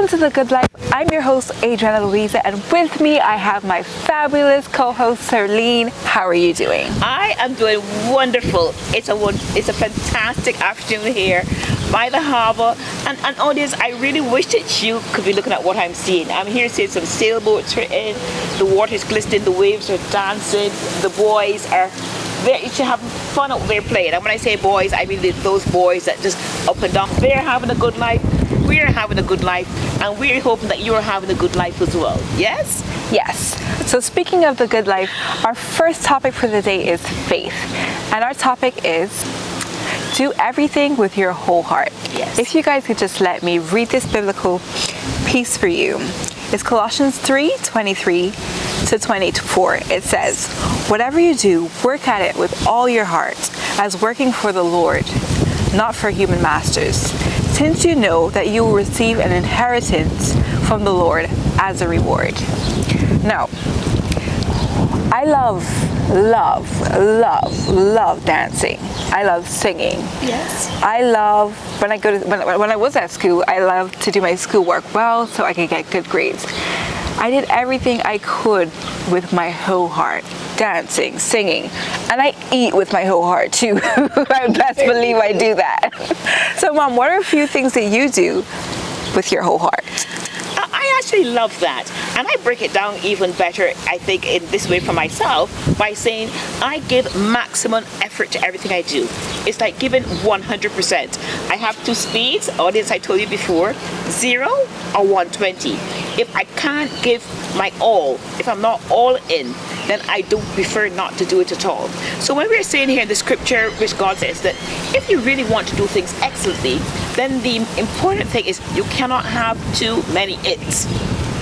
Welcome to The Good Life. I'm your host, Adriana Louisa, and with me I have my fabulous co-host, Serlene. How are you doing? I am doing wonderful. It's a fantastic afternoon here by the harbor. And audience, I really wish that you could be looking at what I'm seeing. I'm here seeing some sailboats are in, the water is glistening, the waves are dancing, the boys are there. You should have fun out there playing. And when I say boys, I mean those boys that just up and down. They're having a good life. We're having a good life, and we're hoping that you're having a good life as well. Yes? Yes. So speaking of the good life, our first topic for the day is faith. And our topic is do everything with your whole heart. Yes. If you guys could just let me read this biblical piece for you. It's Colossians 3:23-24. It says, whatever you do, work at it with all your heart, as working for the Lord, not for human masters, since you know that you will receive an inheritance from the Lord as a reward. Now, I love dancing. I love singing. Yes. I love when I was at school, I loved to do my schoolwork well so I could get good grades. I did everything I could with my whole heart. Dancing, singing, and I eat with my whole heart too. I best believe I do that. So Mom, what are a few things that you do with your whole heart? I actually love that, and I break it down even better, I think, in this way for myself by saying I give maximum effort to everything I do. It's like giving 100%. I have two speeds, audience, I told you before, 0 or 120. If I can't give my all, if I'm not all in, then I do prefer not to do it at all. So when we're saying here in the scripture, which God says that if you really want to do things excellently, then the important thing is you cannot have too many its.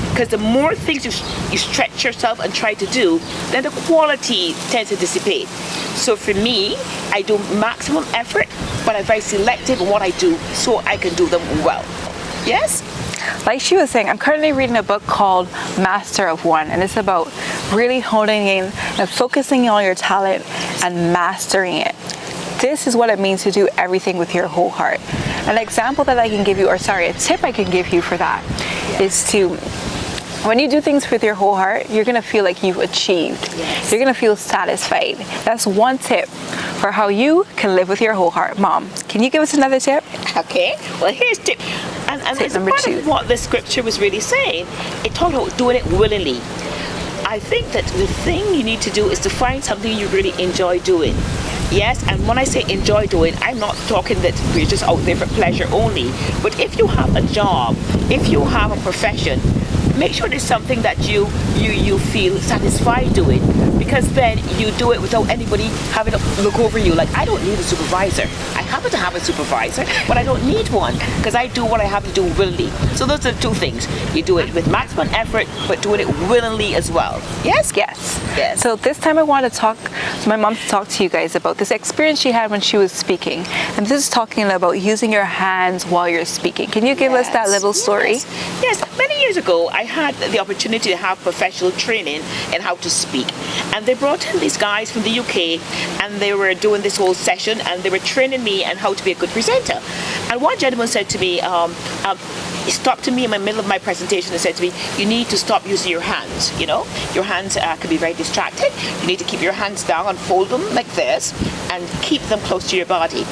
Because the more things you stretch yourself and try to do, then the quality tends to dissipate. So for me, I do maximum effort, but I'm very selective in what I do so I can do them well. Yes? Like she was saying, I'm currently reading a book called Master of One, and it's about really honing in and focusing on your talent and mastering it. This is what it means to do everything with your whole heart. An example that I can give you, a tip I can give you for that is to, when you do things with your whole heart, you're going to feel like you've achieved. Yes. You're going to feel satisfied. That's one tip for how you can live with your whole heart. Mom, can you give us another tip? Okay, well here's tip. And it's number part 2. of what the scripture was really saying. It talked about doing it willingly. I think that the thing you need to do is to find something you really enjoy doing. Yes, and when I say enjoy doing, I'm not talking that we're just out there for pleasure only. But if you have a job, if you have a profession, make sure there's something that you feel satisfied doing, because then you do it without anybody having to look over you. Like, I don't need a supervisor. I happen to have a supervisor, but I don't need one because I do what I have to do willingly. So those are the two things. You do it with maximum effort, but doing it willingly as well. Yes? Yes. Yes. So this time I want to talk to my mom to talk to you guys about this experience she had when she was speaking. And this is talking about using your hands while you're speaking. Can you give us that little story? Yes. Many years ago, I had the opportunity to have professional training in how to speak. And they brought in these guys from the UK, and they were doing this whole session, and they were training me on how to be a good presenter. And one gentleman said to me, he stopped to me in the middle of my presentation and said to me, you need to stop using your hands. You know, your hands can be very distracted. You need to keep your hands down and fold them like this and keep them close to your body.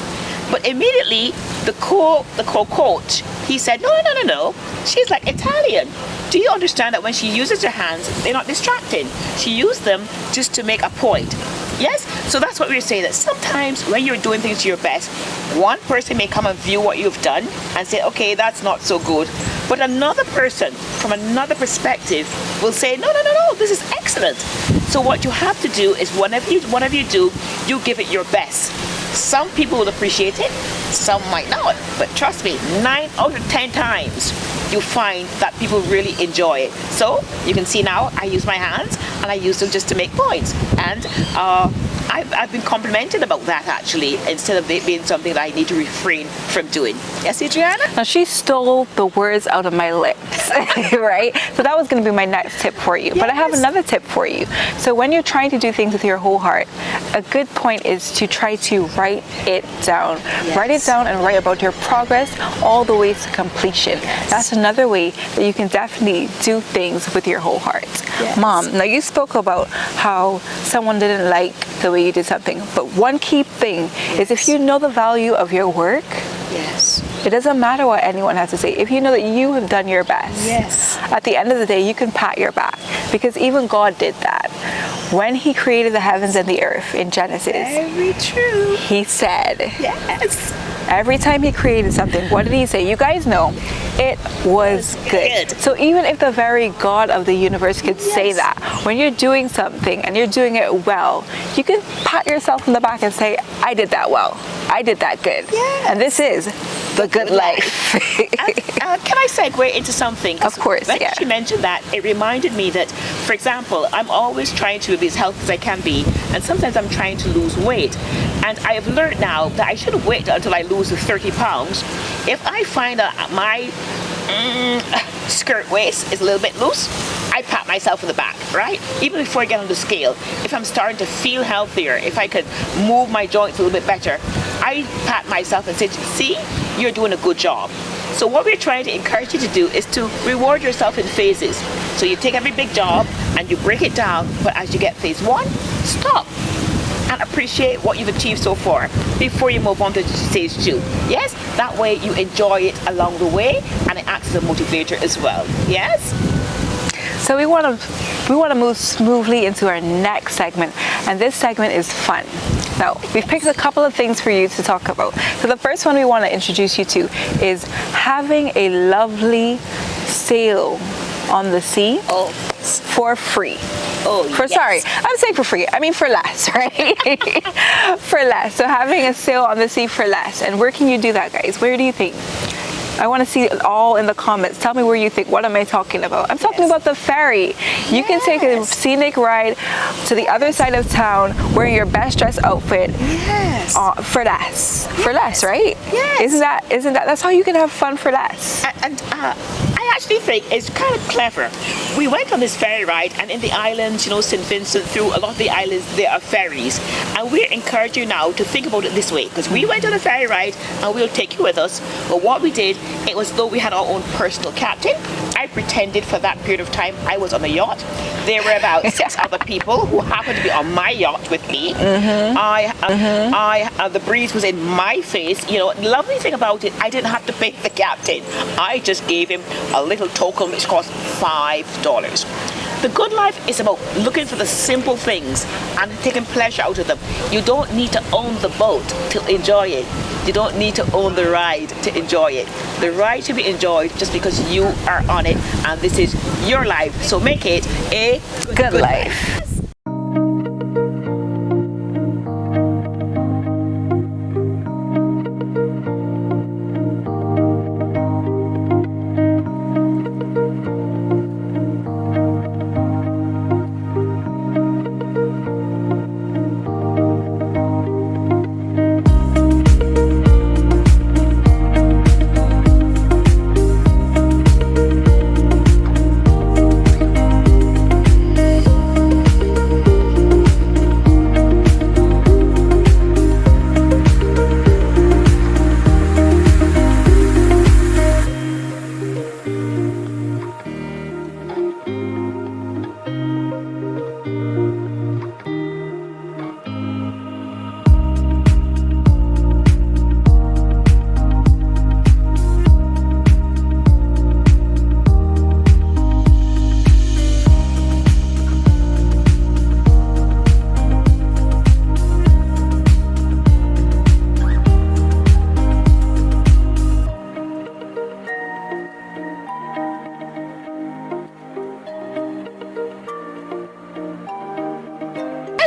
But immediately, the coach, he said, no. She's like Italian. Do you understand that when she uses her hands, they're not distracting? She used them just to make a point. Yes? So that's what we're saying, that sometimes when you're doing things to your best, one person may come and view what you've done and say, okay, that's not so good. But another person, from another perspective, will say, no, this is excellent. So what you have to do is whenever you do, you give it your best. Some people will appreciate it, some might not. But trust me, 9 out of 10 times, you find that people really enjoy it. So you can see now I use my hands and I use them just to make points. And I've been complimented about that actually, instead of it being something that I need to refrain from doing. Yes, Adriana? Now she stole the words out of my lips, right? So that was going to be my next tip for you. But I have Yes. another tip for you. So when you're trying to do things with your whole heart, a good point is to try to write it down. Yes. Write it down and write about your progress all the way to completion. That's another way that you can definitely do things with your whole heart. Yes. Mom, now you spoke about how someone didn't like the way you did something, but one key thing is if you know the value of your work, Yes. it doesn't matter what anyone has to say. If you know that you have done your best, Yes. at the end of the day, you can pat your back, because even God did that. When he created the heavens and the earth in Genesis, Very true. he said, Yes. every time he created something, what did he say? You guys know, it was good. good. So even if the very God of the universe could say Yes. that, when you're doing something and you're doing it well, you can pat yourself on the back and say, I did that well. I did that good. Yes. And this is the good life. Can I segue into something? Of course, When yeah. she mentioned that, it reminded me that, for example, I'm always trying to be as healthy as I can be, and sometimes I'm trying to lose weight. And I have learned now that I shouldn't wait until I lose the 30 pounds. If I find that my skirt waist is a little bit loose, I pat myself in the back, right? Even before I get on the scale. If I'm starting to feel healthier, if I could move my joints a little bit better, I pat myself and say, see, you're doing a good job. So what we're trying to encourage you to do is to reward yourself in phases. So you take every big job and you break it down, but as you get phase 1, stop and appreciate what you've achieved so far before you move on to stage 2. Yes, that way you enjoy it along the way, and it acts as a motivator as well. Yes? So we want to move smoothly into our next segment, and this segment is fun. Now, we've picked a couple of things for you to talk about. So the first one we want to introduce you to is having a lovely sail on the sea Oh, for free. oh, yes. Sorry, I'm saying for free. I mean for less, right? For less. So having a sail on the sea for less. And where can you do that, guys? Where do you think? I want to see it all in the comments. Tell me where you think. What am I talking about? I'm talking about the ferry. You can take a scenic ride to the other side of town wearing your best dress outfit. Yes. For less. For less, right? Yes. Isn't that that's how you can have fun for less. And I actually think it's kind of clever. We went on this ferry ride, and in the islands, you know, St. Vincent, through a lot of the islands, there are ferries. And we're encouraging you now to think about it this way, because we went on a ferry ride and we'll take you with us. But what we did, it was though we had our own personal captain. I pretended for that period of time I was on a yacht. There were about 6 other people who happened to be on my yacht with me. The breeze was in my face. You know, the lovely thing about it, I didn't have to pay the captain. I just gave him a little token which cost $5. The good life is about looking for the simple things and taking pleasure out of them. You don't need to own the boat to enjoy it. You don't need to own the ride to enjoy it. The ride should be enjoyed just because you are on it, and this is your life. So make it a Good life.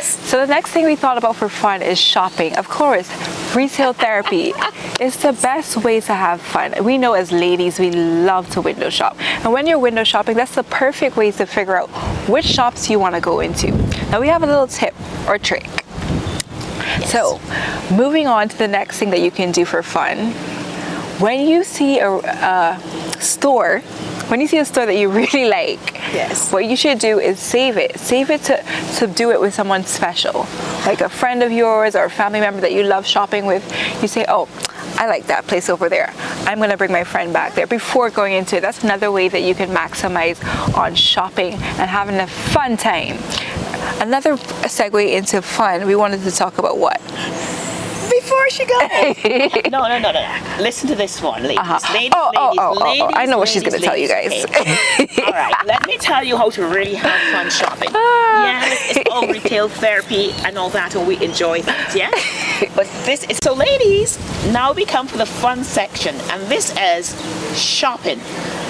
So the next thing we thought about for fun is shopping. Of course, retail therapy is the best way to have fun. We know as ladies, we love to window shop. And when you're window shopping, that's the perfect way to figure out which shops you want to go into. Now we have a little tip or trick. So, moving on to the next thing that you can do for fun. When you see a store, when you see a store that you really like, Yes. what you should do is save it. Save it to do it with someone special, like a friend of yours or a family member that you love shopping with. You say, oh, I like that place over there. I'm gonna bring my friend back there before going into it. That's another way that you can maximize on shopping and having a fun time. Another segue into fun, we wanted to talk about what? Before she goes. No. Listen to this one, ladies. Ladies, I know what she's going to tell you guys. Okay. All right, let me tell you how to really have fun shopping. Yes, it's all retail therapy and all that, and we enjoy that, yeah? But this is, so ladies, now we come to the fun section, and this is shopping.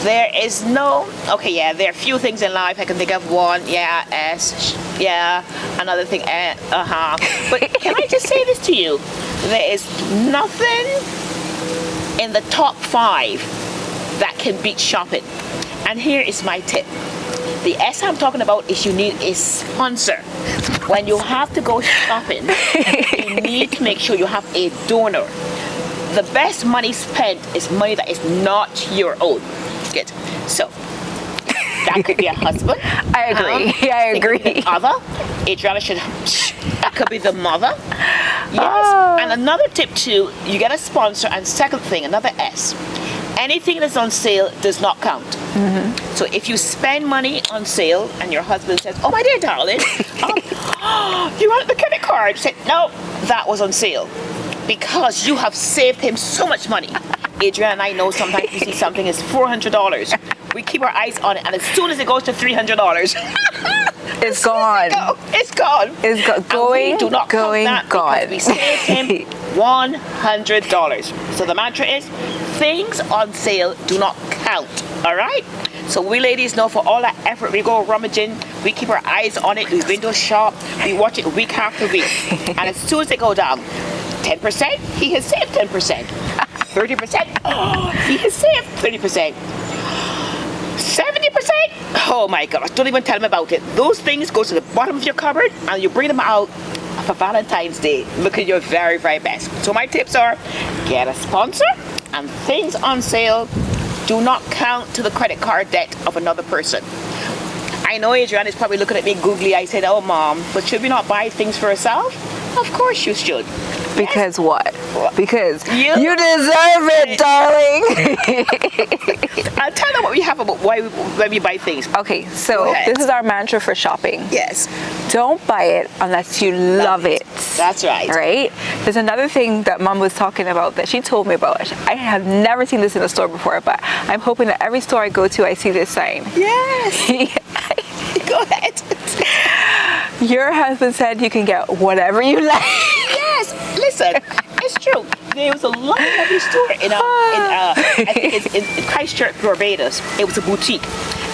There is no, okay, yeah, there are a few things in life. I can think of one, another thing, But can I just say this to you? There is nothing in the top 5 that can beat shopping. And here is my tip. The S I'm talking about is you need a sponsor. When you have to go shopping, you need to make sure you have a donor. The best money spent is money that is not your own. Good. So, that could be a husband. I agree. I agree. It could be the other. Adriana should. That could be the mother. Yes. And another tip too, you get a sponsor. And second thing, another S. Anything that's on sale does not count. So if you spend money on sale and your husband says, "Oh my dear darling, you want the credit card?" You say, "No, that was on sale," because you have saved him so much money. Adriana and I know sometimes we see something is $400. We keep our eyes on it, and as soon as it goes to $300, it's gone. It's gone. It's We do not going, count that gone. because we saved him $100. So the mantra is, things on sale do not count. All right. So we ladies know for all that effort, we go rummaging, we keep our eyes on it, we window shop, we watch it week after week, and as soon as they go down 10%, he has saved 10%. 30%, he has saved 30%. 70%, oh my gosh, don't even tell him about it. Those things go to the bottom of your cupboard and you bring them out for Valentine's Day. Look at your very, very best. So my tips are, get a sponsor, and things on sale do not count to the credit card debt of another person. I know Adriana is probably looking at me googly. I said, "Oh mom, but should we not buy things for herself?" Of course you should. Because what? Because You you deserve it, darling. I'll tell them what we have about when we buy things. Okay, so Go ahead. this is our mantra for shopping. Yes. Don't buy it unless you love it. That's right. Right? There's another thing that mom was talking about that she told me about. I have never seen this in a store before, but I'm hoping that every store I go to, I see this sign. Yes. Go ahead. Your husband said you can get whatever you like. Yes. Listen, it's true. There was a lovely store I think it's in Christchurch, Barbados. It was a boutique.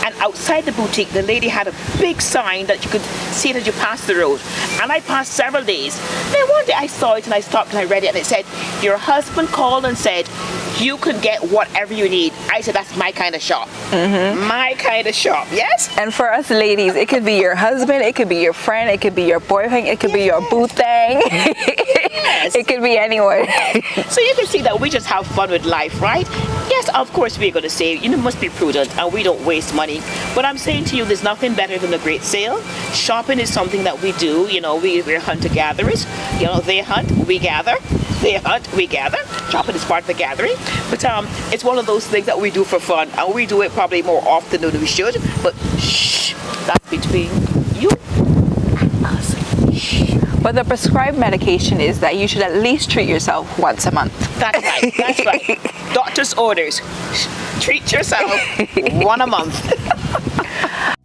And outside the boutique, the lady had a big sign that you could see it as you passed the road. And I passed several days. Then one day I saw it and I stopped and I read it and it said, "Your husband called and said, you could get whatever you need." I said, that's my kind of shop. My kind of shop, yes? And for us ladies, it could be your husband, it could be your friend, it could be your boyfriend, it could be your boo thing. Yes. It could be anyone. So you can see that we just have fun with life, right? Yes, of course we're going to save. You must be prudent and we don't waste money. But I'm saying to you, there's nothing better than a great sale. Shopping is something that we do. You know, we're hunter-gatherers. You know, they hunt, we gather. They hunt, we gather. Shopping is part of the gathering. But it's one of those things that we do for fun. And we do it probably more often than we should. But shh, that's between you and us. Shh. But the prescribed medication is that you should at least treat yourself once a month. That's right. That's right. Doctor's orders. Treat yourself one a month.